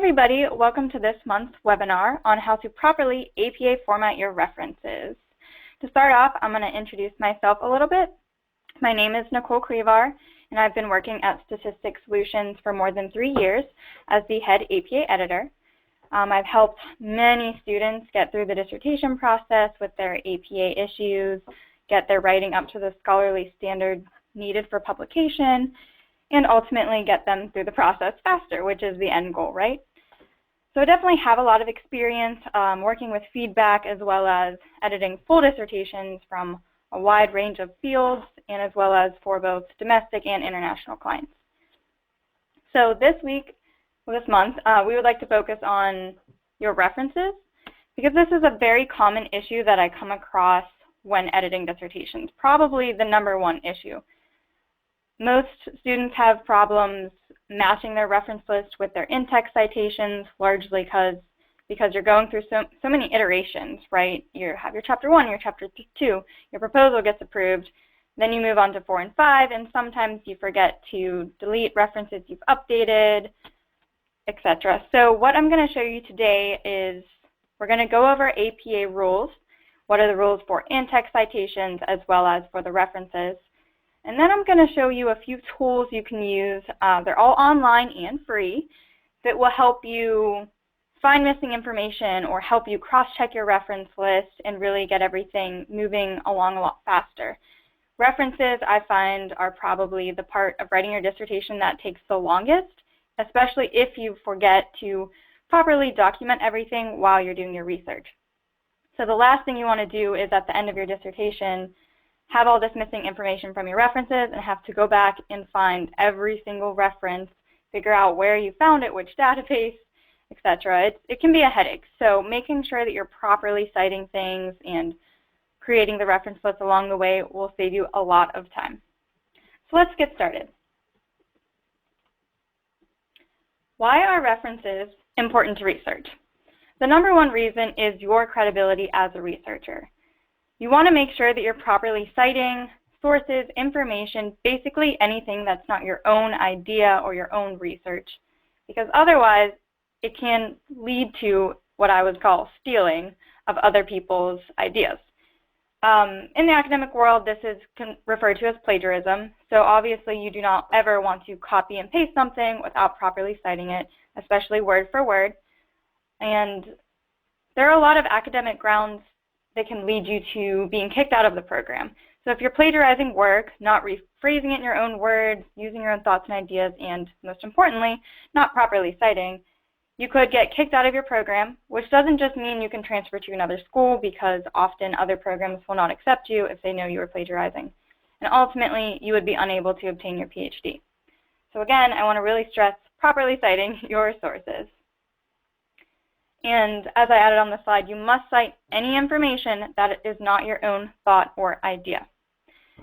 everybody, welcome to this month's webinar on how to properly APA format your references. To start off, I'm going to introduce myself a little bit. My name is Nicole Crevar, and I've been working at Statistics Solutions for more than 3 years as the head APA editor. I've helped many students get through the dissertation process with their APA issues, get their writing up to the scholarly standard needed for publication, and ultimately get them through the process faster, which is the end goal, right? So I definitely have a lot of experience working with feedback as well as editing full dissertations from a wide range of fields and as well as for both domestic and international clients. So this month, we would like to focus on your references because this is a very common issue that I come across when editing dissertations, probably the #1 issue. Most students have problems matching their reference list with their in-text citations, largely because you're going through so many iterations, right? You have your chapter 1, your chapter 2, your proposal gets approved, then you move on to 4 and 5, and sometimes you forget to delete references you've updated, etc. So what I'm going to show you today is we're going to go over APA rules. What are the rules for in-text citations as well as for the references? And then I'm going to show you a few tools you can use. They're all online and free that will help you find missing information or help you cross-check your reference list and really get everything moving along a lot faster. References, I find, are probably the part of writing your dissertation that takes the longest, especially if you forget to properly document everything while you're doing your research. So the last thing you want to do is at the end of your dissertation have all this missing information from your references and have to go back and find every single reference, figure out where you found it, which database, etc. It can be a headache. So making sure that you're properly citing things and creating the reference list along the way will save you a lot of time. So let's get started. Why are references important to research? The #1 reason is your credibility as a researcher. You want to make sure that you're properly citing sources, information, basically anything that's not your own idea or your own research, because otherwise it can lead to what I would call stealing of other people's ideas. In the academic world, this is referred to as plagiarism, so obviously you do not ever want to copy and paste something without properly citing it, especially word for word. And there are a lot of academic grounds that can lead you to being kicked out of the program. So if you're plagiarizing work, not rephrasing it in your own words, using your own thoughts and ideas, and most importantly, not properly citing, you could get kicked out of your program, which doesn't just mean you can transfer to another school because often other programs will not accept you if they know you are plagiarizing. And ultimately, you would be unable to obtain your PhD. So again, I want to really stress properly citing your sources. And as I added on the slide, you must cite any information that is not your own thought or idea.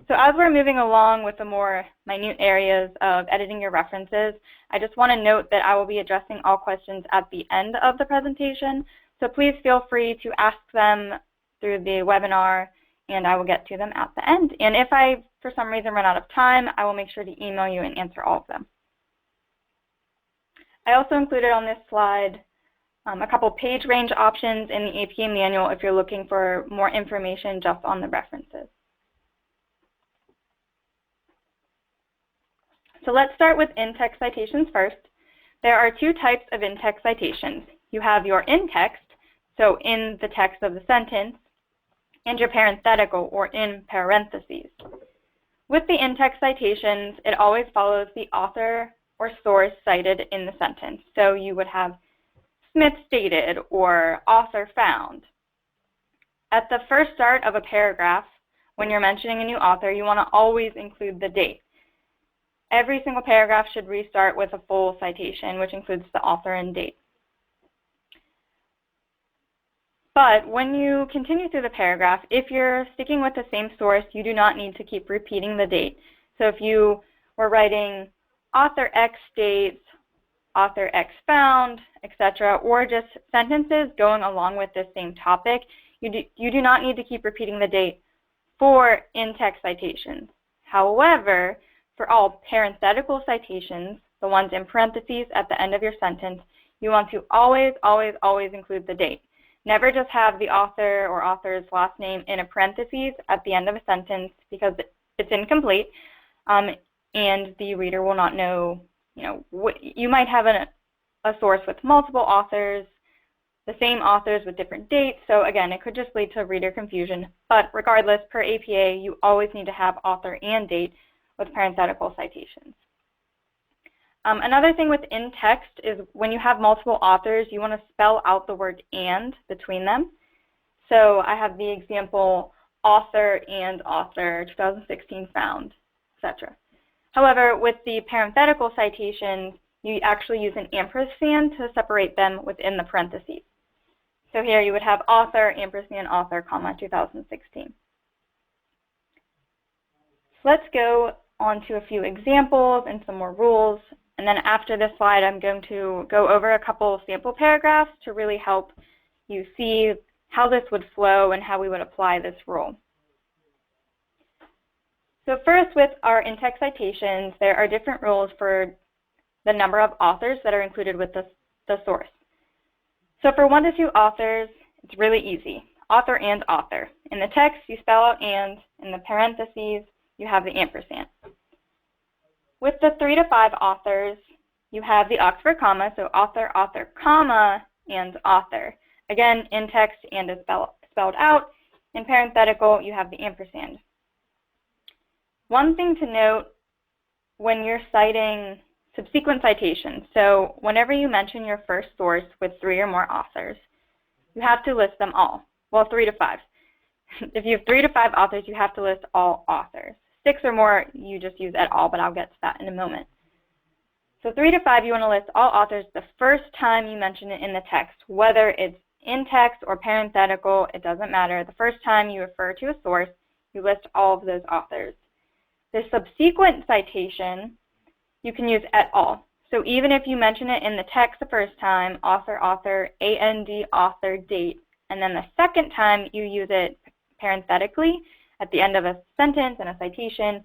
So as we're moving along with the more minute areas of editing your references, I just want to note that I will be addressing all questions at the end of the presentation. So please feel free to ask them through the webinar, and I will get to them at the end. And if I, for some reason, run out of time, I will make sure to email you and answer all of them. I also included on this slide a couple page range options in the APA manual if you're looking for more information just on the references. So let's start with in-text citations first. There are 2 types of in-text citations. You have your in-text, so in the text of the sentence, and your parenthetical, or in parentheses. With the in-text citations, it always follows the author or source cited in the sentence. So you would have Smith stated or author found. At the first start of a paragraph, when you're mentioning a new author, you want to always include the date. Every single paragraph should restart with a full citation, which includes the author and date. But when you continue through the paragraph, if you're sticking with the same source, you do not need to keep repeating the date. So if you were writing author X states, author X found, etc., or just sentences going along with the same topic, you do not need to keep repeating the date for in-text citations. However, for all parenthetical citations, the ones in parentheses at the end of your sentence, you want to always, always, always include the date. Never just have the author or author's last name in a parentheses at the end of a sentence because it's incomplete, and the reader will not know, you might have a source with multiple authors, the same authors with different dates, so again, it could just lead to reader confusion, but regardless, per APA, you always need to have author and date with parenthetical citations. Another thing with in-text is when you have multiple authors, you want to spell out the word "and" between them. So I have the example, author and author, 2016 found, etc. However, with the parenthetical citations, you actually use an ampersand to separate them within the parentheses. So here you would have author, ampersand, author, comma, 2016. So let's go on to a few examples and some more rules. And then after this slide, I'm going to go over a couple of sample paragraphs to really help you see how this would flow and how we would apply this rule. So first, with our in-text citations, there are different rules for the number of authors that are included with the source. So for 1 to 2 authors, it's really easy. Author and author. In the text, you spell out "and." In the parentheses, you have the ampersand. With the 3 to 5 authors, you have the Oxford comma, so author, author, comma, and author. Again, in text, "and" is spelled out. In parenthetical, you have the ampersand. One thing to note when you're citing subsequent citations, so whenever you mention your first source with 3 or more authors, you have to list them all. Well, 3 to 5. If you have 3 to 5 authors, you have to list all authors. 6 or more, you just use et al., but I'll get to that in a moment. So 3 to 5, you want to list all authors the first time you mention it in the text, whether it's in text or parenthetical, it doesn't matter. The first time you refer to a source, you list all of those authors. The subsequent citation, you can use et al. So even if you mention it in the text the first time, author, author, and, author, date, and then the second time you use it parenthetically at the end of a sentence and a citation,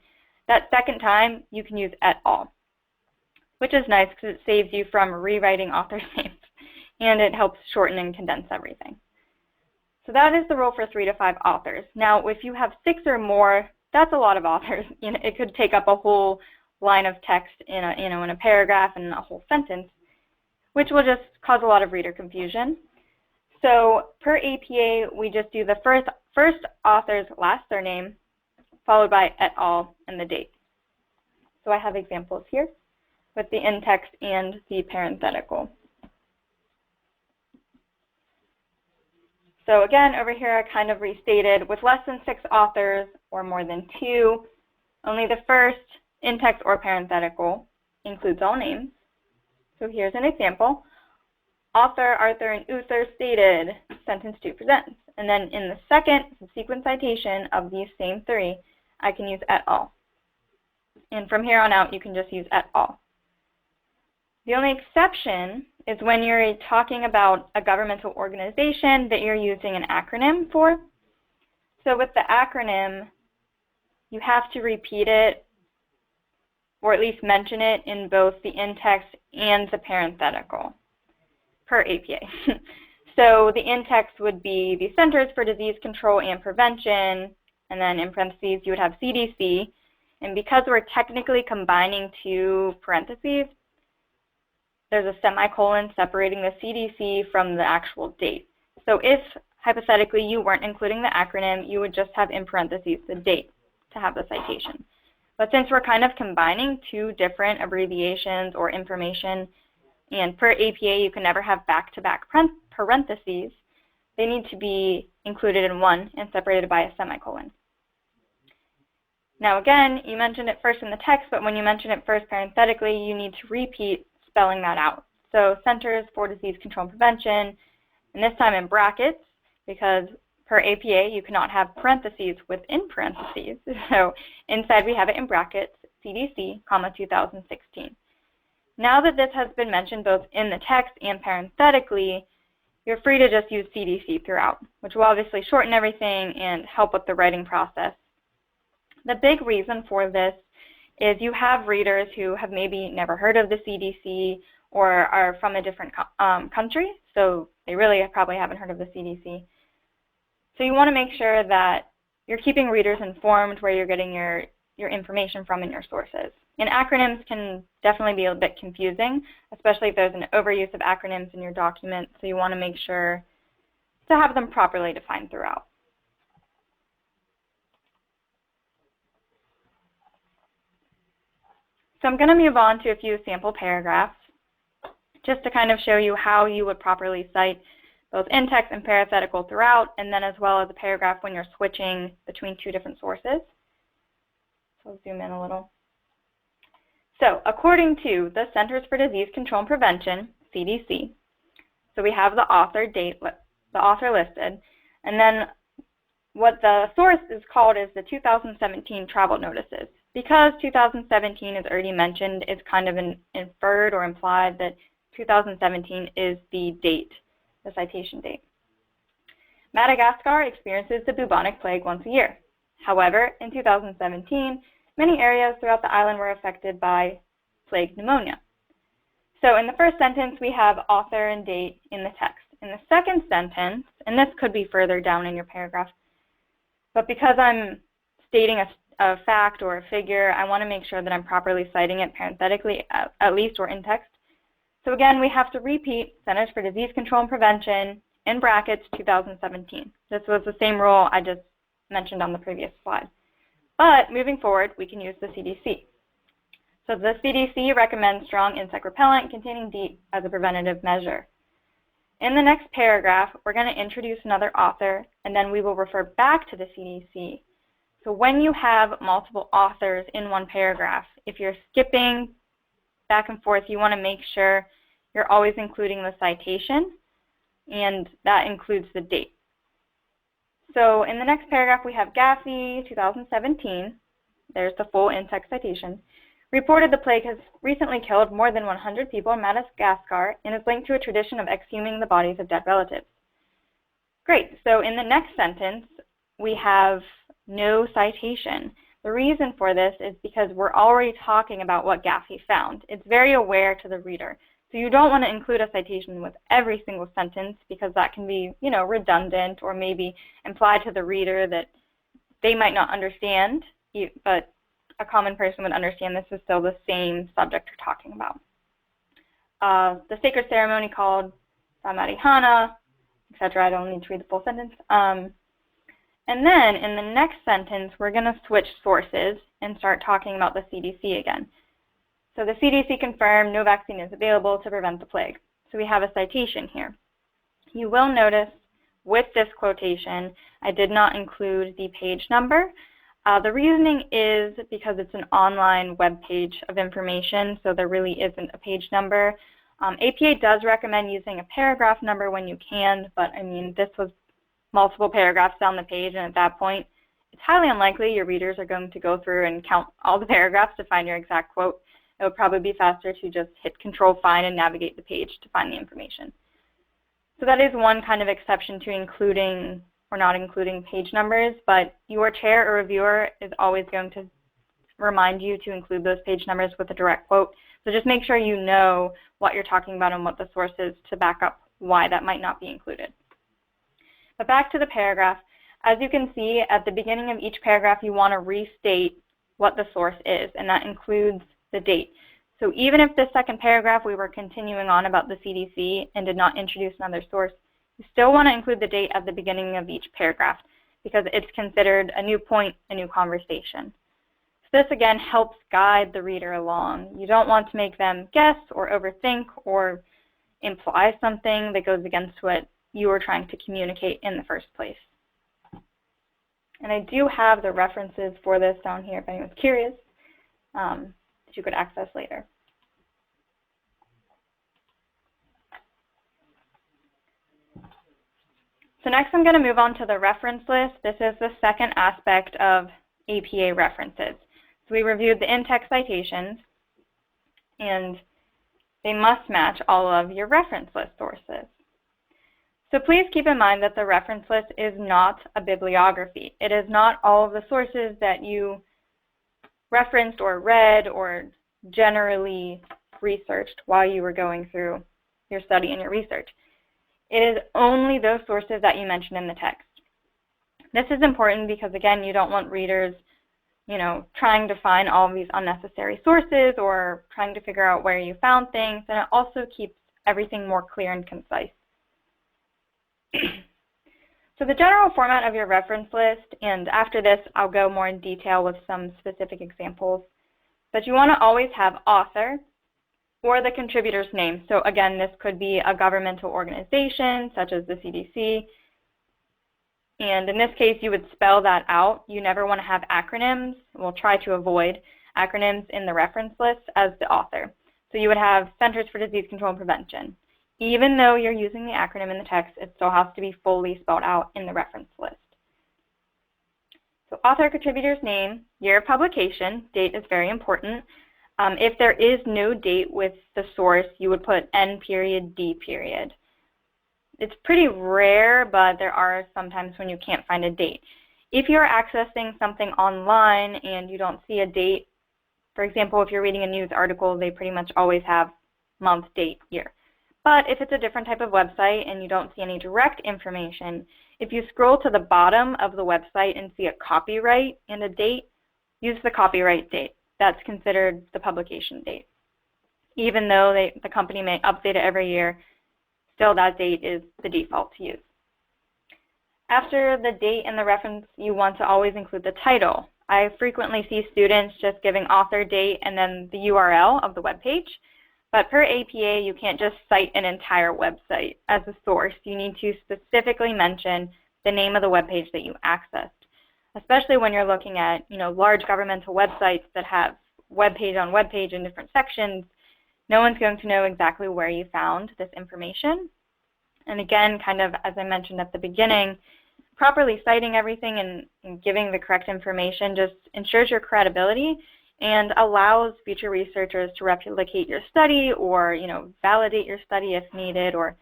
that second time you can use et al., which is nice because it saves you from rewriting author names, and it helps shorten and condense everything. So that is the rule for 3 to 5 authors. Now, if you have 6 or more, that's a lot of authors. It could take up a whole line of text in a paragraph and a whole sentence, which will just cause a lot of reader confusion. So per APA, we just do the first author's last surname, followed by et al. And the date. So I have examples here with the in-text and the parenthetical. So again, over here I kind of restated, with less than 6 authors or more than 2, only the first in-text or parenthetical includes all names. So here's an example. Author, Arthur, and Uther stated, sentence 2 presents. And then in the second subsequent citation of these same 3, I can use et al. And from here on out, you can just use et al. The only exception is when you're talking about a governmental organization that you're using an acronym for. So with the acronym, you have to repeat it, or at least mention it in both the in-text and the parenthetical per APA. So the in-text would be the Centers for Disease Control and Prevention, and then in parentheses you would have CDC. And because we're technically combining 2 parentheses, there's a semicolon separating the CDC from the actual date. So if, hypothetically, you weren't including the acronym, you would just have in parentheses the date to have the citation. But since we're kind of combining 2 different abbreviations or information, and per APA you can never have back-to-back parentheses, they need to be included in one and separated by a semicolon. Now again, you mentioned it first in the text, but when you mention it first parenthetically, you need to repeat spelling that out. So Centers for Disease Control and Prevention, and this time in brackets, because per APA you cannot have parentheses within parentheses. So inside we have it in brackets, CDC, comma 2016. Now that this has been mentioned both in the text and parenthetically, you're free to just use CDC throughout, which will obviously shorten everything and help with the writing process. The big reason for this is you have readers who have maybe never heard of the CDC or are from a different country, so they really probably haven't heard of the CDC. So you want to make sure that you're keeping readers informed where you're getting your information from and your sources. And acronyms can definitely be a bit confusing, especially if there's an overuse of acronyms in your document, so you want to make sure to have them properly defined throughout. So I'm going to move on to a few sample paragraphs just to kind of show you how you would properly cite both in-text and parenthetical throughout, and then as well as a paragraph when you're switching between two different sources. So I'll zoom in a little. So according to the Centers for Disease Control and Prevention, CDC, so we have the author listed, and then what the source is called is the 2017 travel notices. Because 2017 is already mentioned, it's kind of inferred or implied that 2017 is the date, the citation date. Madagascar experiences the bubonic plague once a year. However, in 2017, many areas throughout the island were affected by plague pneumonia. So in the first sentence, we have author and date in the text. In the second sentence, and this could be further down in your paragraph, but because I'm stating a fact or a figure, I want to make sure that I'm properly citing it parenthetically, at least, or in text. So again, we have to repeat Centers for Disease Control and Prevention, in brackets, 2017. This was the same rule I just mentioned on the previous slide. But moving forward, we can use the CDC. So the CDC recommends strong insect repellent containing DEET as a preventative measure. In the next paragraph, we're going to introduce another author, and then we will refer back to the CDC. So when you have multiple authors in one paragraph, if you're skipping back and forth, you want to make sure you're always including the citation, and that includes the date. So in the next paragraph, we have Gaffney, 2017. There's the full in-text citation. Reported the plague has recently killed more than 100 people in Madagascar and is linked to a tradition of exhuming the bodies of dead relatives. Great. So in the next sentence, we have no citation. The reason for this is because we're already talking about what Gaffney found. It's very aware to the reader. So you don't want to include a citation with every single sentence because that can be, redundant or maybe imply to the reader that they might not understand, but a common person would understand this is still the same subject you're talking about. The sacred ceremony called Samarihana, etc. I don't need to read the full sentence. And then in the next sentence, we're going to switch sources and start talking about the CDC again. So the CDC confirmed no vaccine is available to prevent the plague. So we have a citation here. You will notice with this quotation, I did not include the page number. The reasoning is because it's an online web page of information, so there really isn't a page number. APA does recommend using a paragraph number when you can, but I mean, this was multiple paragraphs down the page, and at that point, it's highly unlikely your readers are going to go through and count all the paragraphs to find your exact quote. It would probably be faster to just hit Control Find and navigate the page to find the information. So that is one kind of exception to including or not including page numbers, but your chair or reviewer is always going to remind you to include those page numbers with a direct quote. So just make sure you know what you're talking about and what the source is to back up why that might not be included. But back to the paragraph. As you can see, at the beginning of each paragraph, you want to restate what the source is, and that includes the date. So even if this second paragraph we were continuing on about the CDC and did not introduce another source, you still want to include the date at the beginning of each paragraph because it's considered a new point, a new conversation. So this again helps guide the reader along. You don't want to make them guess or overthink or imply something that goes against what you were trying to communicate in the first place. And I do have the references for this down here if anyone's curious that you could access later. So next I'm going to move on to the reference list. This is the second aspect of APA references. So we reviewed the in-text citations, and they must match all of your reference list sources. So please keep in mind that the reference list is not a bibliography. It is not all of the sources that you referenced or read or generally researched while you were going through your study and your research. It is only those sources that you mention in the text. This is important because, again, you don't want readers, trying to find all of these unnecessary sources or trying to figure out where you found things, and it also keeps everything more clear and concise. So the general format of your reference list, and after this I'll go more in detail with some specific examples, but you want to always have author or the contributor's name. So again, this could be a governmental organization such as the CDC, and in this case you would spell that out. You never want to have acronyms. We'll try to avoid acronyms in the reference list as the author. So you would have Centers for Disease Control and Prevention. Even though you're using the acronym in the text, it still has to be fully spelled out in the reference list. So author, contributor's name, year of publication, date is very important. If there is no date with the source, you would put N period, D period. It's pretty rare, but there are sometimes when you can't find a date. If you're accessing something online and you don't see a date, for example, if you're reading a news article, they pretty much always have month, date, year. But if it's a different type of website and you don't see any direct information, if you scroll to the bottom of the website and see a copyright and a date, use the copyright date. That's considered the publication date. Even though the company may update it every year, still that date is the default to use. After the date and the reference, you want to always include the title. I frequently see students just giving author, date, and then the URL of the web page. But per APA, you can't just cite an entire website as a source. You need to specifically mention the name of the web page that you accessed, especially when you're looking at large governmental websites that have web page on web page in different sections. No one's going to know exactly where you found this information. And again, kind of as I mentioned at the beginning, properly citing everything and giving the correct information just ensures your credibility and allows future researchers to replicate your study or validate your study if needed or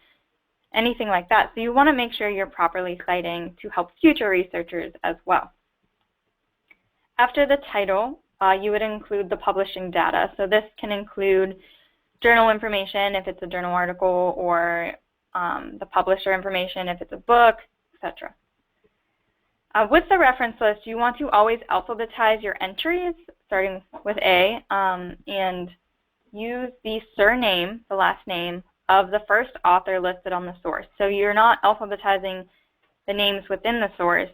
anything like that. So you want to make sure you're properly citing to help future researchers as well. After the title, you would include the publishing data. So this can include journal information if it's a journal article, or the publisher information if it's a book, etc. With the reference list, you want to always alphabetize your entries, starting with A, and use the surname, the last name, of the first author listed on the source. So you're not alphabetizing the names within the source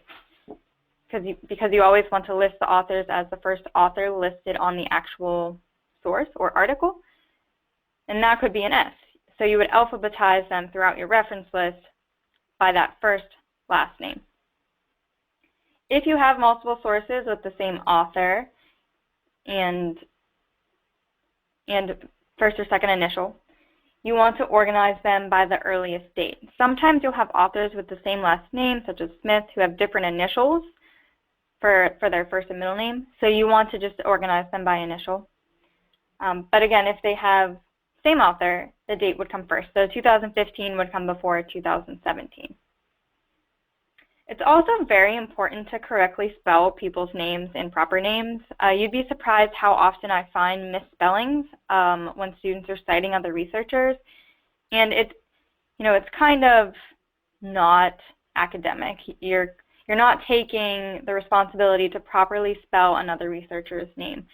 because you always want to list the authors as the first author listed on the actual source or article, and that could be an S. So you would alphabetize them throughout your reference list by that first last name. If you have multiple sources with the same author and first or second initial, you want to organize them by the earliest date. Sometimes you'll have authors with the same last name, such as Smith, who have different initials for their first and middle name. So you want to just organize them by initial. But again, if they have same author, the date would come first. So 2015 would come before 2017. It's also very important to correctly spell people's names and proper names. You'd be surprised how often I find misspellings when students are citing other researchers, and it's kind of not academic. You're not taking the responsibility to properly spell another researcher's name.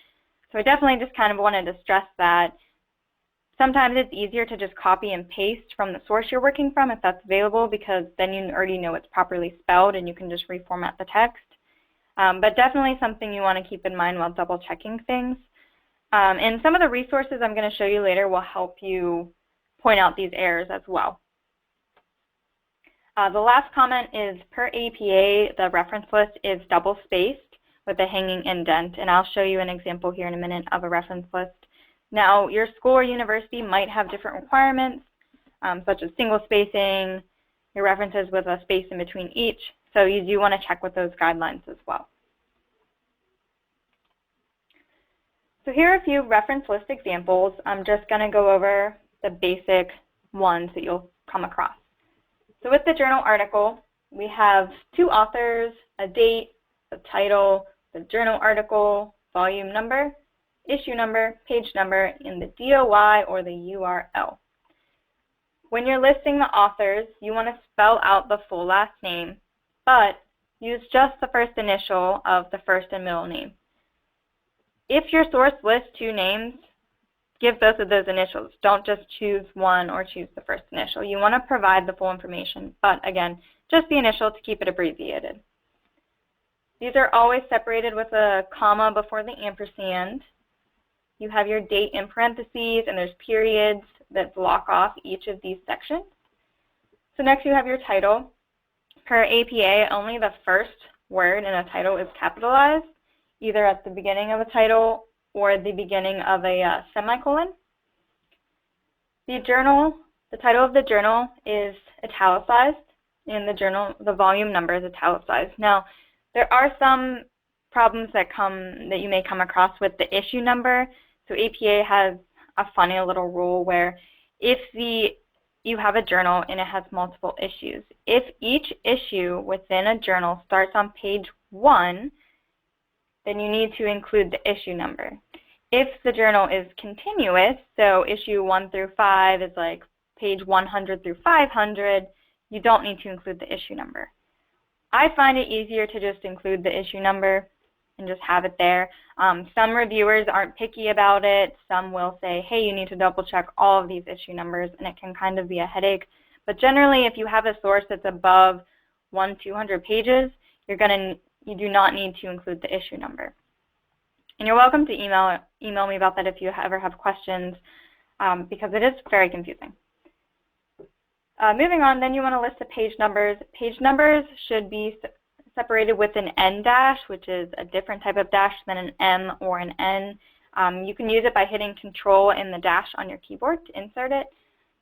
So I definitely just kind of wanted to stress that. Sometimes it's easier to just copy and paste from the source you're working from if that's available, because then you already know it's properly spelled and you can just reformat the text. But definitely something you want to keep in mind while double checking things. And some of the resources I'm going to show you later will help you point out these errors as well. The last comment is per APA, the reference list is double-spaced with a hanging indent, and I'll show you an example here in a minute of a reference list. Now, your school or university might have different requirements, such as single spacing, your references with a space in between each, so you do want to check with those guidelines as well. So here are a few reference list examples. I'm just going to go over the basic ones that you'll come across. So with the journal article, we have two authors, a date, the title, the journal article, volume number, issue number, page number, and the DOI or the URL. When you're listing the authors, you want to spell out the full last name, but use just the first initial of the first and middle name. If your source lists two names, give both of those initials. Don't just choose one or choose the first initial. You want to provide the full information, but again, just the initial to keep it abbreviated. These are always separated with a comma before the ampersand. You have your date in parentheses, and there's periods that block off each of these sections. So next you have your title. Per APA, only the first word in a title is capitalized, either at the beginning of a title or the beginning of a semicolon. The title of the journal is italicized, and the volume number is italicized. Now, there are some problems that you may come across with the issue number. So APA has a funny little rule where if you have a journal and it has multiple issues, if each issue within a journal starts on page 1, then you need to include the issue number. If the journal is continuous, so issue 1 through 5 is like page 100 through 500, you don't need to include the issue number. I find it easier to just include the issue number and just have it there. Some reviewers aren't picky about it. Some will say, hey, you need to double check all of these issue numbers, and it can kind of be a headache. But generally, if you have a source that's above 200 pages, you do not need to include the issue number. And you're welcome to email me about that if you ever have questions, because it is very confusing. Moving on, then you want to list the page numbers. Page numbers should be separated with an N dash, which is a different type of dash than an M or an N. You can use it by hitting Control and the dash on your keyboard to insert it.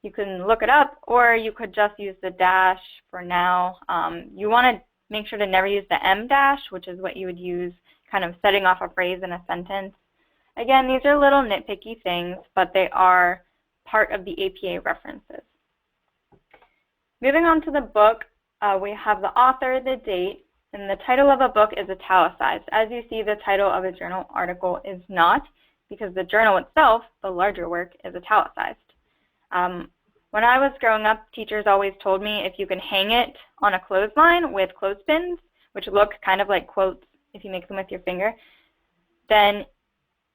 You can look it up, or you could just use the dash for now. You want to make sure to never use the M dash, which is what you would use kind of setting off a phrase in a sentence. Again, these are little nitpicky things, but they are part of the APA references. Moving on to the book, we have the author, the date, and the title of a book is italicized. As you see, the title of a journal article is not, because the journal itself, the larger work, is italicized. When I was growing up, teachers always told me if you can hang it on a clothesline with clothespins, which look kind of like quotes if you make them with your finger, then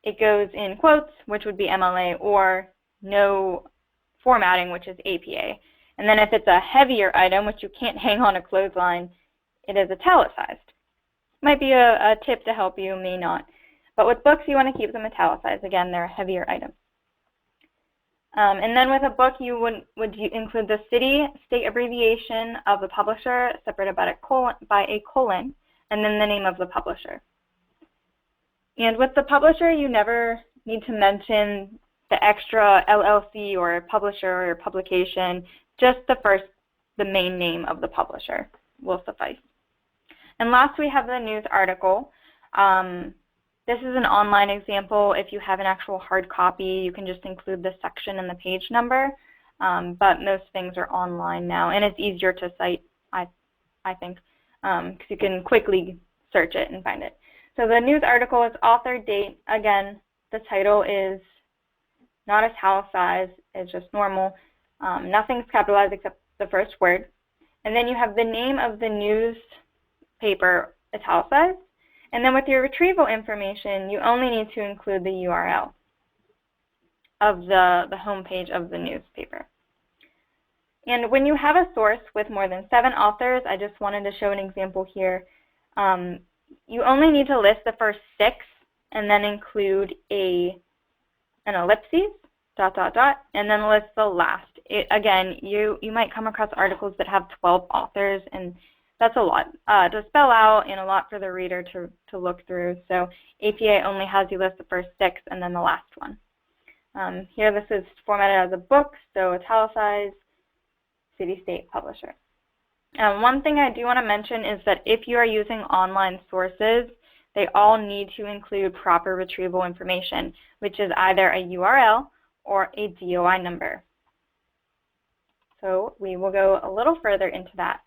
it goes in quotes, which would be MLA, or no formatting, which is APA. And then if it's a heavier item, which you can't hang on a clothesline, it is italicized. Might be a tip to help you, may not. But with books, you want to keep them italicized. Again, they're a heavier item. And then with a book, you would include the city, state abbreviation of the publisher, separated by a colon, and then the name of the publisher. And with the publisher, you never need to mention the extra LLC or publisher or publication. Just the main name of the publisher will suffice. And last, we have the news article. This is an online example. If you have an actual hard copy, you can just include the section and the page number. But most things are online now, and it's easier to cite, I think, because you can quickly search it and find it. So the news article is author, date. Again, the title is not italicized. It's just normal. Nothing's capitalized except the first word. And then you have the name of the newspaper italicized. And then with your retrieval information, you only need to include the URL of the home page of the newspaper. And when you have a source with more than 7 authors, I just wanted to show an example here. You only need to list the first 6 and then include an ellipses, ... and then list the last. Again, you might come across articles that have 12 authors, and that's a lot to spell out and a lot for the reader to look through. So APA only has you list the first 6 and then the last one. Here this is formatted as a book, so italicized, city, state, publisher. One thing I do want to mention is that if you are using online sources, they all need to include proper retrieval information, which is either a URL or a DOI number. So we will go a little further into that.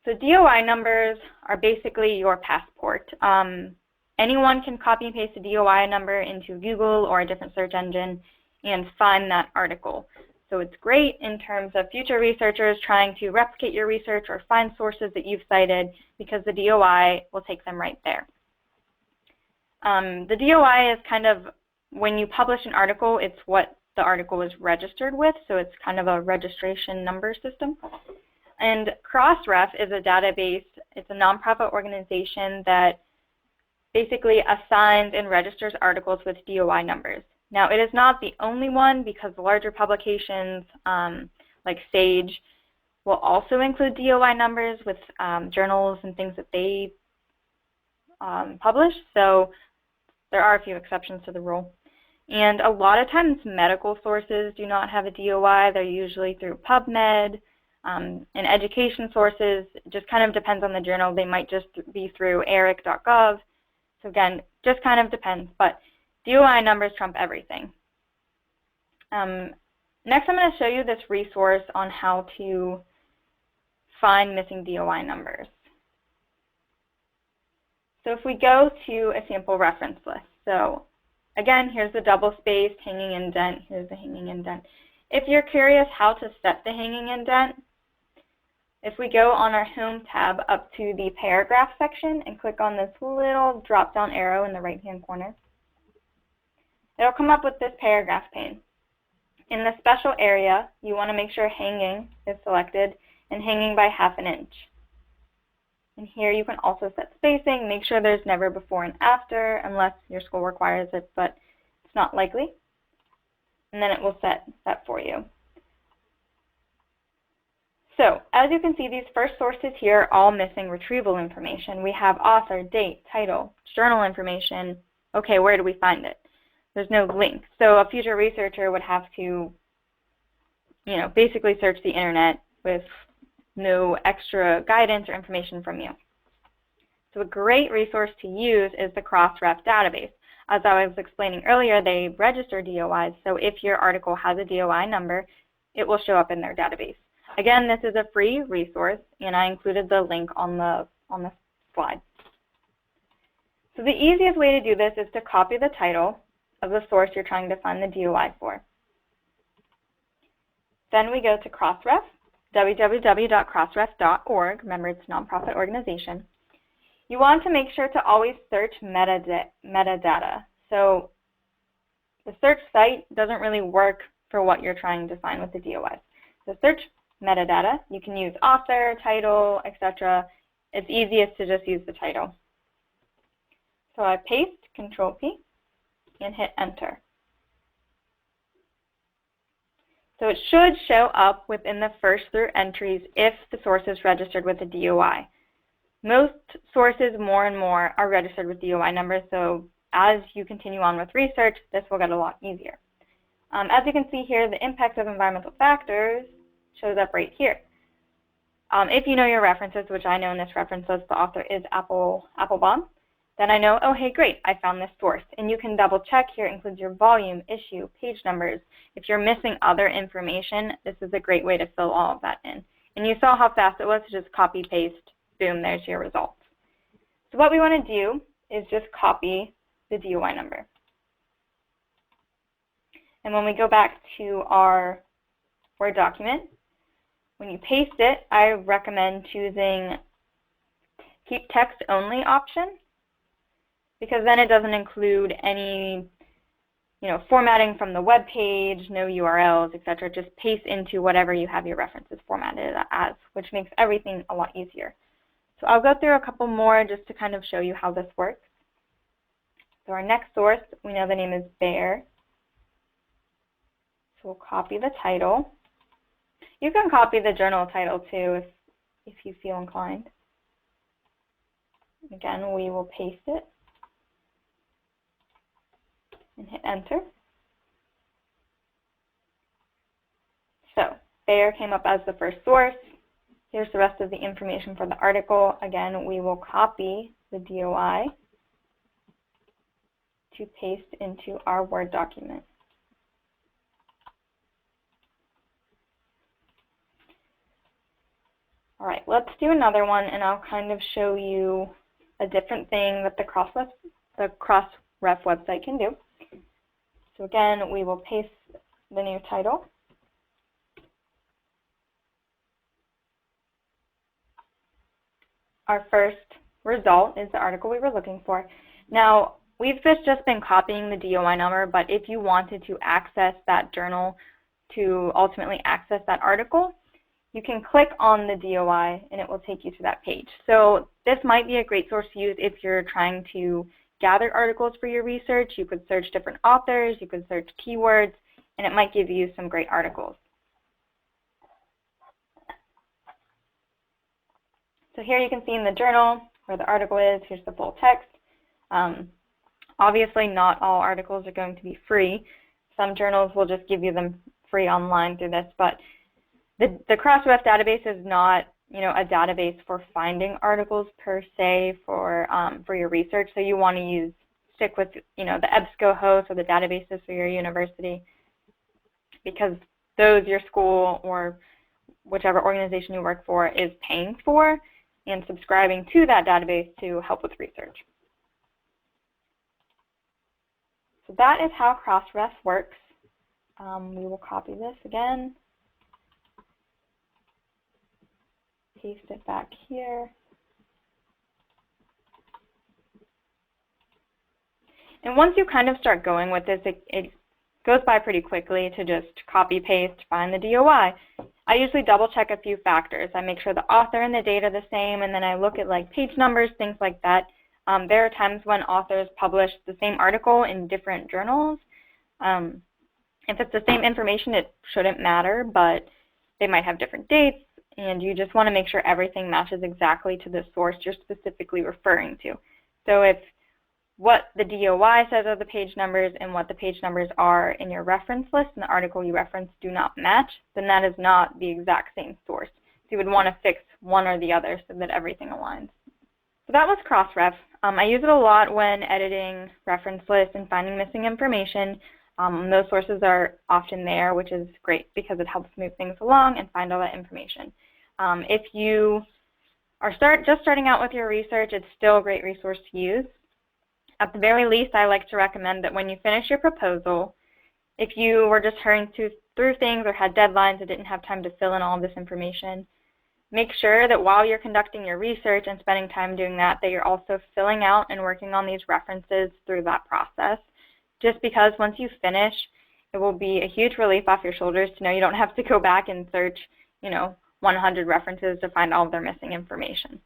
So DOI numbers are basically your passport. anyone can copy and paste a DOI number into Google or a different search engine and find that article. So it's great in terms of future researchers trying to replicate your research or find sources that you've cited, because the DOI will take them right there. The DOI is kind of, when you publish an article, it's what the article is registered with, so it's kind of a registration number system. And Crossref is a database. It's a nonprofit organization that basically assigns and registers articles with DOI numbers. Now, it is not the only one, because larger publications like Sage will also include DOI numbers with journals and things that they publish. So there are a few exceptions to the rule. And a lot of times medical sources do not have a DOI. They're usually through PubMed. And education sources, just kind of depends on the journal. They might just be through eric.gov. So again, just kind of depends. But DOI numbers trump everything. Next, I'm going to show you this resource on how to find missing DOI numbers. So if we go to a sample reference list, so again, here's the double-spaced hanging indent. Here's the hanging indent. If you're curious how to set the hanging indent, if we go on our Home tab up to the Paragraph section and click on this little drop-down arrow in the right-hand corner, it'll come up with this paragraph pane. In the special area, you want to make sure hanging is selected and hanging by ½ inch. And here you can also set spacing, make sure there's never before and after unless your school requires it, but it's not likely. And then it will set that for you. So as you can see, these first sources here are all missing retrieval information. We have author, date, title, journal information. Okay, where do we find it? There's no link. So a future researcher would have to, basically search the internet with no extra guidance or information from you. So a great resource to use is the Crossref Database. As I was explaining earlier, they register DOIs, so if your article has a DOI number, it will show up in their database. Again, this is a free resource, and I included the link on the slide. So the easiest way to do this is to copy the title of the source you're trying to find the DOI for. Then we go to Crossref, www.crossref.org. Remember, it's a nonprofit organization. You want to make sure to always search metadata. So the search site doesn't really work for what you're trying to find with the DOIs. So search metadata. You can use author, title, etc. It's easiest to just use the title. So I paste, Control P, and hit Enter. So it should show up within the first 3 entries if the source is registered with a DOI. Most sources, more and more, are registered with DOI numbers, so as you continue on with research, this will get a lot easier. As you can see here, the impact of environmental factors shows up right here. If you know your references, which I know in this reference list the author is Applebaum, then I know, oh, hey, great, I found this source. And you can double check here. It includes your volume, issue, page numbers. If you're missing other information, this is a great way to fill all of that in. And you saw how fast it was to just copy, paste, boom, there's your results. So what we want to do is just copy the DOI number. And when we go back to our Word document, when you paste it, I recommend choosing Keep Text Only option, because then it doesn't include any formatting from the web page, no URLs, etc. Just paste into whatever you have your references formatted as, which makes everything a lot easier. So I'll go through a couple more just to kind of show you how this works. So our next source, we know the name is Bear. So we'll copy the title. You can copy the journal title too if you feel inclined. Again, we will paste it and hit Enter. So Bear came up as the first source. Here's the rest of the information for the article. Again, we will copy the DOI to paste into our Word document. All right, let's do another one, and I'll kind of show you a different thing that the Crossref the Crossref website can do. So again, we will paste the new title. Our first result is the article we were looking for. Now, we've just been copying the DOI number, but if you wanted to access that journal to ultimately access that article, you can click on the DOI and it will take you to that page. So this might be a great source to use if you're trying to gather articles for your research. You could search different authors, you could search keywords, and it might give you some great articles. So here you can see in the journal where the article is. Here's the full text. Obviously, not all articles are going to be free. Some journals will just give you them free online through this, but the Crossref database is not, a database for finding articles per se for your research. So you want to stick with, the EBSCO hosts or the databases for your university, because those your school or whichever organization you work for is paying for and subscribing to that database to help with research. So that is how Crossref works. We will copy this again, paste it back here. And once you kind of start going with this, it goes by pretty quickly to just copy, paste, find the DOI. I usually double check a few factors. I make sure the author and the date are the same, and then I look at page numbers, things like that. There are times when authors publish the same article in different journals. If it's the same information, it shouldn't matter, but they might have different dates, and you just want to make sure everything matches exactly to the source you're specifically referring to. So if what the DOI says are the page numbers and what the page numbers are in your reference list and the article you reference do not match, then that is not the exact same source. So you would want to fix one or the other so that everything aligns. So that was Crossref. I use it a lot when editing reference lists and finding missing information. Those sources are often there, which is great because it helps move things along and find all that information. If you are just starting out with your research, it's still a great resource to use. At the very least, I like to recommend that when you finish your proposal, if you were just hurrying through things or had deadlines and didn't have time to fill in all of this information, make sure that while you're conducting your research and spending time doing that, that you're also filling out and working on these references through that process. Just because once you finish, it will be a huge relief off your shoulders to know you don't have to go back and search, 100 references to find all of their missing information.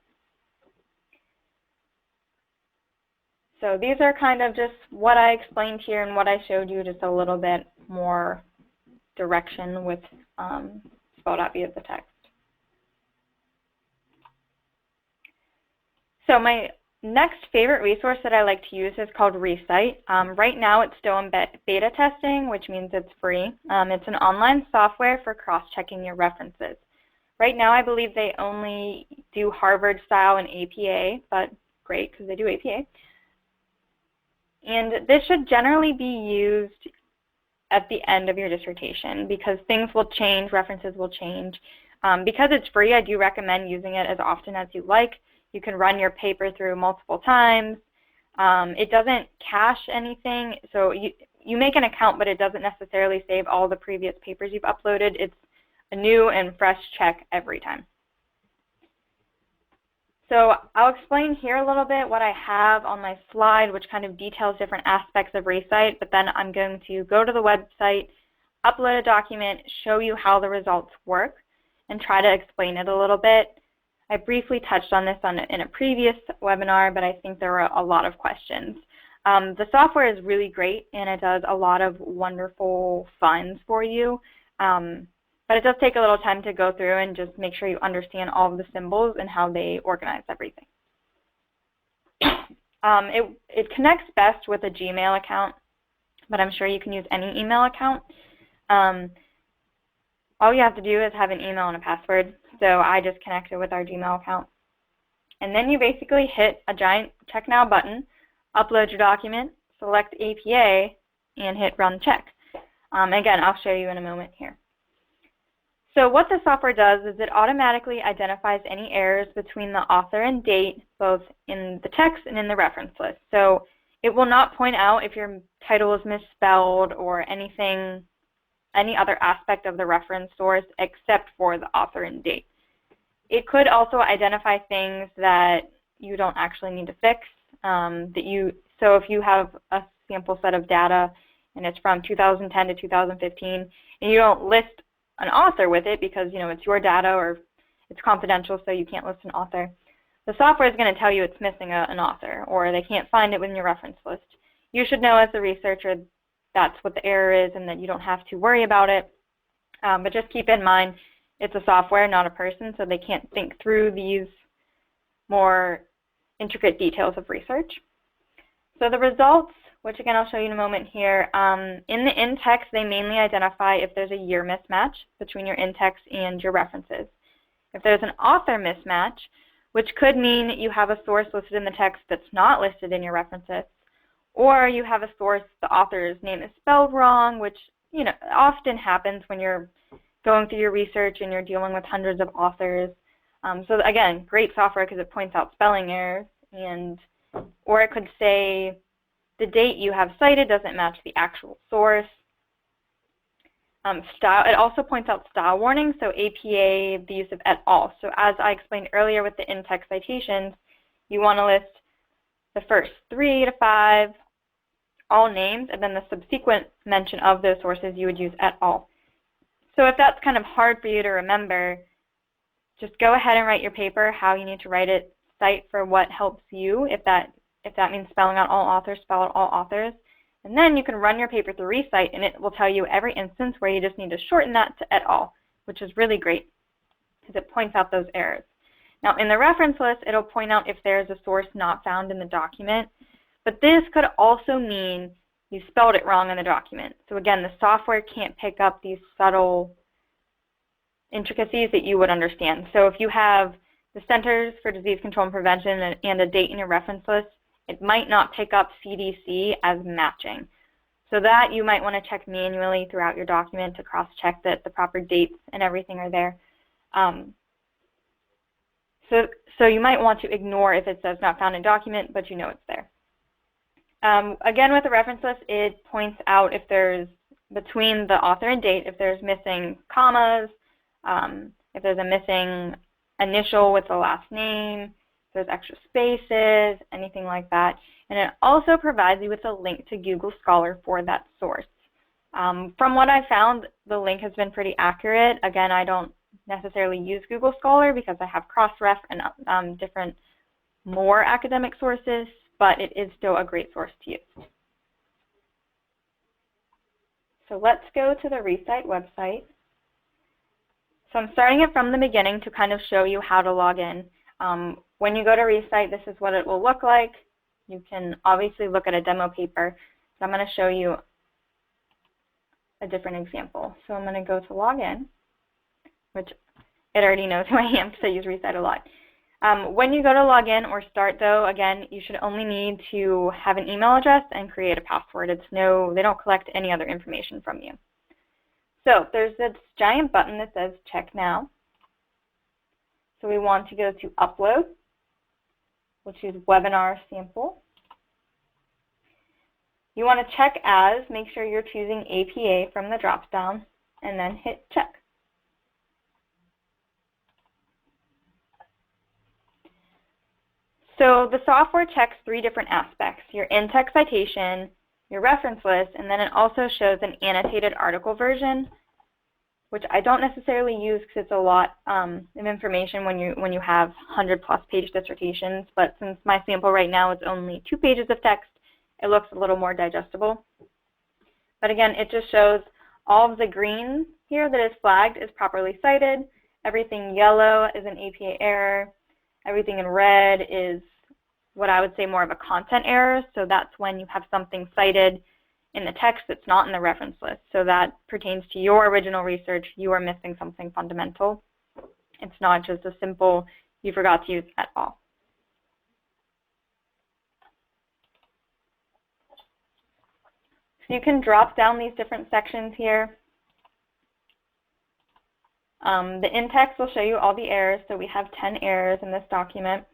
So these are kind of just what I explained here and what I showed you, just a little bit more direction with spelled out via the text. So my next favorite resource that I like to use is called Recite. Right now it's still in beta testing, which means it's free. It's an online software for cross-checking your references. Right now I believe they only do Harvard style and APA, but great because they do APA. And this should generally be used at the end of your dissertation because things will change, references will change. Because it's free, I do recommend using it as often as you like. You can run your paper through multiple times. It doesn't cache anything, so you make an account, but it doesn't necessarily save all the previous papers you've uploaded. It's a new and fresh check every time. So I'll explain here a little bit what I have on my slide, which kind of details different aspects of Recite, but then I'm going to go to the website, upload a document, show you how the results work, and try to explain it a little bit. I briefly touched on this in a previous webinar, but I think there were a lot of questions. The software is really great, and it does a lot of wonderful finds for you. But it does take a little time to go through and just make sure you understand all of the symbols and how they organize everything. It connects best with a Gmail account, but I'm sure you can use any email account. All you have to do is have an email and a password. So I just connected with our Gmail account. And then you basically hit a giant Check Now button, upload your document, select APA, and hit Run Check. Again, I'll show you in a moment here. So what the software does is it automatically identifies any errors between the author and date, both in the text and in the reference list. So It will not point out if your title is misspelled or any other aspect of the reference source except for the author and date. It could also identify things that you don't actually need to fix. So if you have a sample set of data and it's from 2010 to 2015, and you don't list an author with it because it's your data or it's confidential, so you can't list an author, the software is going to tell you it's missing an author, or they can't find it within your reference list. You should know as a researcher that's what the error is and that you don't have to worry about it. But just keep in mind, it's a software, not a person, so they can't think through these more intricate details of research. So the results, which again I'll show you in a moment here, in the in-text they mainly identify if there's a year mismatch between your in-text and your references. If there's an author mismatch, which could mean you have a source listed in the text that's not listed in your references, or you have a source, the author's name is spelled wrong, which often happens when you're going through your research and you're dealing with hundreds of authors. So again, great software because it points out spelling errors, or it could say the date you have cited doesn't match the actual source. It also points out style warnings, so APA, the use of et al. So as I explained earlier with the in-text citations, you want to list the first 3 to 5, all names, and then the subsequent mention of those sources you would use et al. So if that's kind of hard for you to remember, just go ahead and write your paper how you need to write it, cite for what helps you. If that means spelling out all authors, spell out all authors. And then you can run your paper through Recite, and it will tell you every instance where you just need to shorten that to et al., which is really great because it points out those errors. Now, in the reference list, it'll point out if there's a source not found in the document, but this could also mean you spelled it wrong in the document. So again, the software can't pick up these subtle intricacies that you would understand. So if you have the Centers for Disease Control and Prevention and a date in your reference list, it might not pick up CDC as matching. So that you might want to check manually throughout your document to cross-check that the proper dates and everything are there. So you might want to ignore if it says not found in document, but you know it's there. Again, with the reference list, it points out if there's, between the author and date, if there's missing commas, if there's a missing initial with the last name, there's extra spaces, anything like that. And it also provides you with a link to Google Scholar for that source. From what I found, the link has been pretty accurate. Again, I don't necessarily use Google Scholar because I have Crossref and different more academic sources, but it is still a great source to use. So let's go to the Recite website. So I'm starting it from the beginning to kind of show you how to log in. When you go to Recite, this is what it will look like. You can obviously look at a demo paper. So I'm going to show you a different example. So I'm going to go to Login, which it already knows who I am because I use Recite a lot. When you go to Login or Start, though, again, you should only need to have an email address and create a password. They don't collect any other information from you. So there's this giant button that says Check Now. So we want to go to Upload, which is Webinar Sample. You want to check As, make sure you're choosing APA from the drop-down, and then hit Check. So the software checks 3 different aspects: your in-text citation, your reference list, and then it also shows an annotated article version, which I don't necessarily use because it's a lot of information when you have 100+ page dissertations. But since my sample right now is only 2 pages of text, it looks a little more digestible. But again, it just shows all of the green here that is flagged is properly cited. Everything yellow is an APA error. Everything in red is what I would say more of a content error. So that's when you have something cited in the text that's not in the reference list. So that pertains to your original research. You are missing something fundamental. It's not just a simple, you forgot to use et al. So you can drop down these different sections here. The in-text will show you all the errors. So we have 10 errors in this document.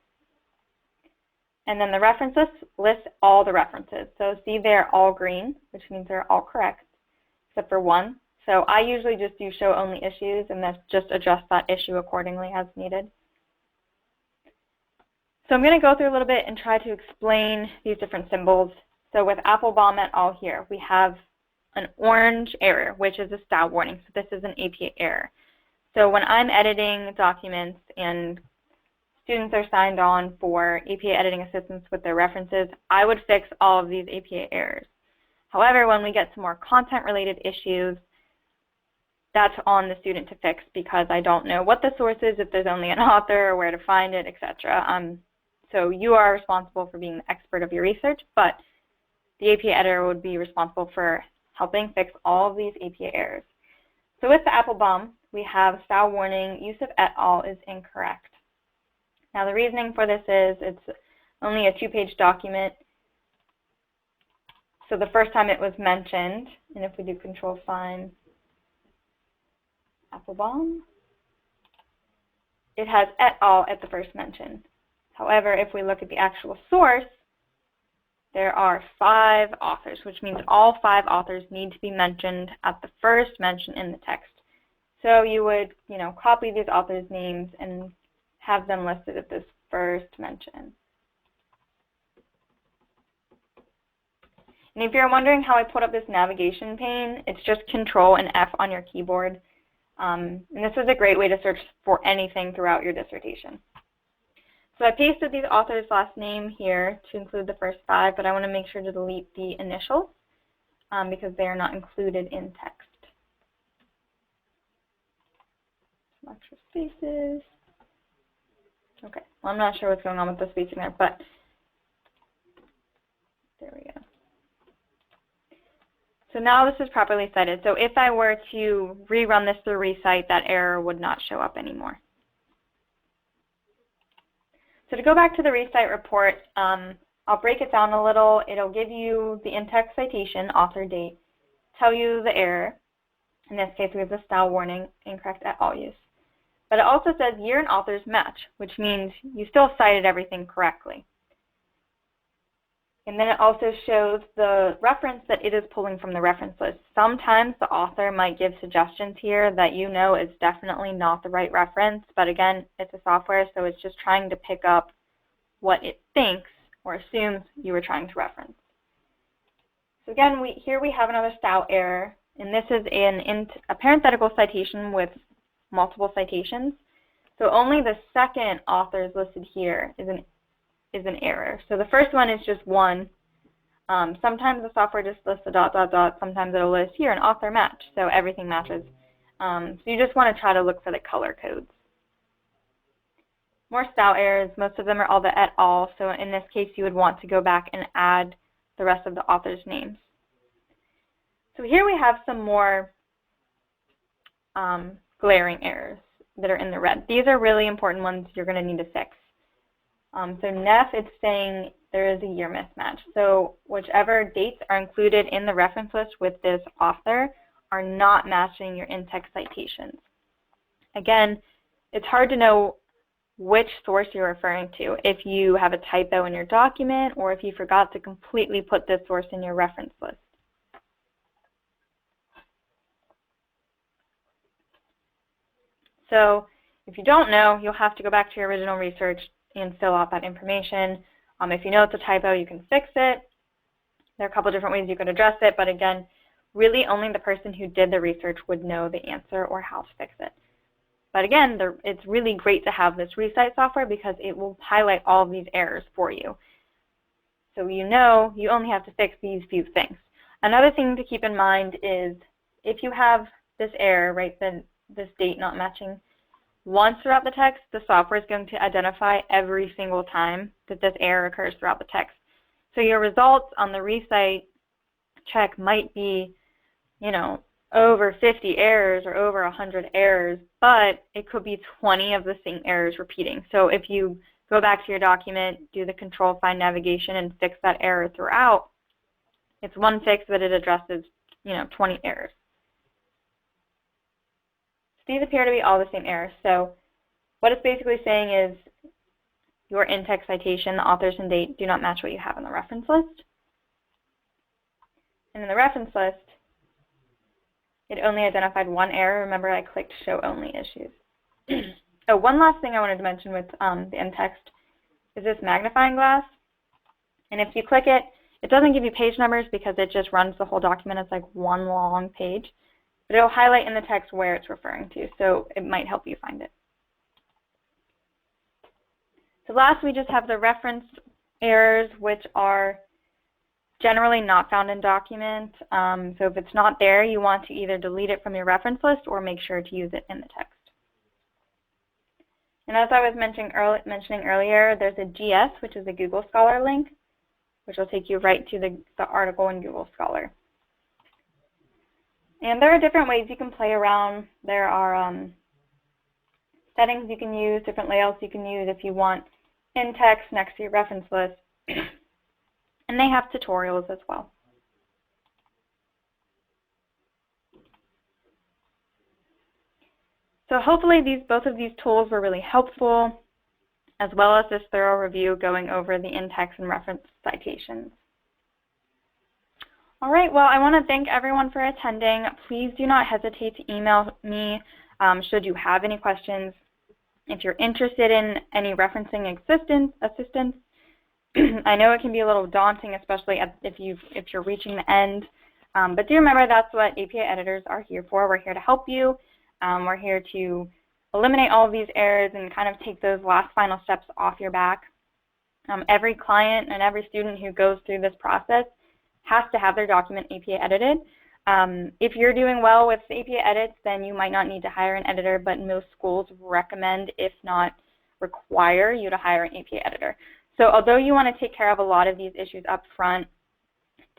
And then the reference list lists all the references. So see, they're all green, which means they're all correct, except for one. So I usually just do show only issues, and then just adjust that issue accordingly as needed. So I'm going to go through a little bit and try to explain these different symbols. So with Applebaum et al. Here, we have an orange error, which is a style warning. So this is an APA error. So when I'm editing documents and students are signed on for APA editing assistance with their references, I would fix all of these APA errors. However, when we get to more content-related issues, that's on the student to fix because I don't know what the source is, if there's only an author, or where to find it, etc. So you are responsible for being the expert of your research, but the APA editor would be responsible for helping fix all of these APA errors. So with the Applebaum, we have style warning, Yusuf et al. Is incorrect. Now the reasoning for this is it's only a 2-page document. So the first time it was mentioned, and if we do control find Applebaum, it has et al. At the first mention. However, if we look at the actual source, there are 5 authors, which means all 5 authors need to be mentioned at the first mention in the text. So you would, copy these authors' names and have them listed at this first mention. And if you're wondering how I put up this navigation pane, it's just Control and F on your keyboard. And this is a great way to search for anything throughout your dissertation. So I pasted these authors' last name here to include the first 5, but I want to make sure to delete the initials because they are not included in text. Some extra spaces. Okay, well, I'm not sure what's going on with the spacing there, but there we go. So now this is properly cited. So if I were to rerun this through Recite, that error would not show up anymore. So to go back to the Recite report, I'll break it down a little. It'll give you the in-text citation, author date, tell you the error. In this case, we have the style warning, incorrect et al. Use. But it also says year and authors match, which means you still cited everything correctly. And then it also shows the reference that it is pulling from the reference list. Sometimes the author might give suggestions here that you know is definitely not the right reference, but again, it's a software, so it's just trying to pick up what it thinks or assumes you were trying to reference. So again, here we have another style error, and this is a parenthetical citation with multiple citations. So only the second author is listed here is an error. So the first one is just one. Sometimes the software just lists a ... Sometimes it'll list here an author match, so everything matches. So you just want to try to look for the color codes. More style errors. Most of them are all the et al. So in this case, you would want to go back and add the rest of the author's names. So here we have some more glaring errors that are in the red. These are really important ones you're going to need to fix. So Neff, it's saying there is a year mismatch. So whichever dates are included in the reference list with this author are not matching your in-text citations. Again, it's hard to know which source you're referring to if you have a typo in your document or if you forgot to completely put this source in your reference list. So if you don't know, you'll have to go back to your original research and fill out that information. If you know it's a typo, you can fix it. There are a couple different ways you could address it, but again, really only the person who did the research would know the answer or how to fix it. But again, it's really great to have this Recite software because it will highlight all of these errors for you. So you know you only have to fix these few things. Another thing to keep in mind is if you have this error, right, this date not matching, once throughout the text, the software is going to identify every single time that this error occurs throughout the text. So your results on the Recite check might be, over 50 errors or over 100 errors, but it could be 20 of the same errors repeating. So if you go back to your document, do the control find navigation and fix that error throughout, it's one fix, but it addresses, 20 errors. These appear to be all the same errors. So what it's basically saying is your in-text citation, the authors and date do not match what you have in the reference list. And in the reference list, it only identified one error. Remember, I clicked Show Only Issues. Oh, one last thing I wanted to mention with the in-text is this magnifying glass. And if you click it, it doesn't give you page numbers because it just runs the whole document as like one long page. But it'll highlight in the text where it's referring to, so it might help you find it. So last, we just have the reference errors, which are generally not found in document. So if it's not there, you want to either delete it from your reference list or make sure to use it in the text. And as I was mentioning earlier, there's a GS, which is a Google Scholar link, which will take you right to the article in Google Scholar. And there are different ways you can play around. There are settings you can use, different layouts you can use if you want in text next to your reference list. And they have tutorials as well. So hopefully both of these tools were really helpful, as well as this thorough review going over the in-text and reference citations. All right, well, I want to thank everyone for attending. Please do not hesitate to email me should you have any questions. If you're interested in any referencing assistance, I know it can be a little daunting, especially if you're reaching the end, but do remember that's what APA editors are here for. We're here to help you. We're here to eliminate all of these errors and kind of take those last final steps off your back. Every client and every student who goes through this process has to have their document APA edited. If you're doing well with APA edits, then you might not need to hire an editor, but most schools recommend, if not require, you to hire an APA editor. So although you want to take care of a lot of these issues up front,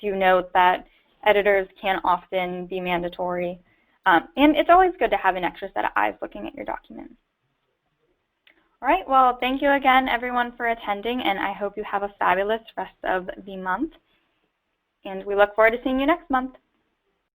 do note that editors can often be mandatory. And it's always good to have an extra set of eyes looking at your document. All right, well, thank you again, everyone, for attending, and I hope you have a fabulous rest of the month. And we look forward to seeing you next month.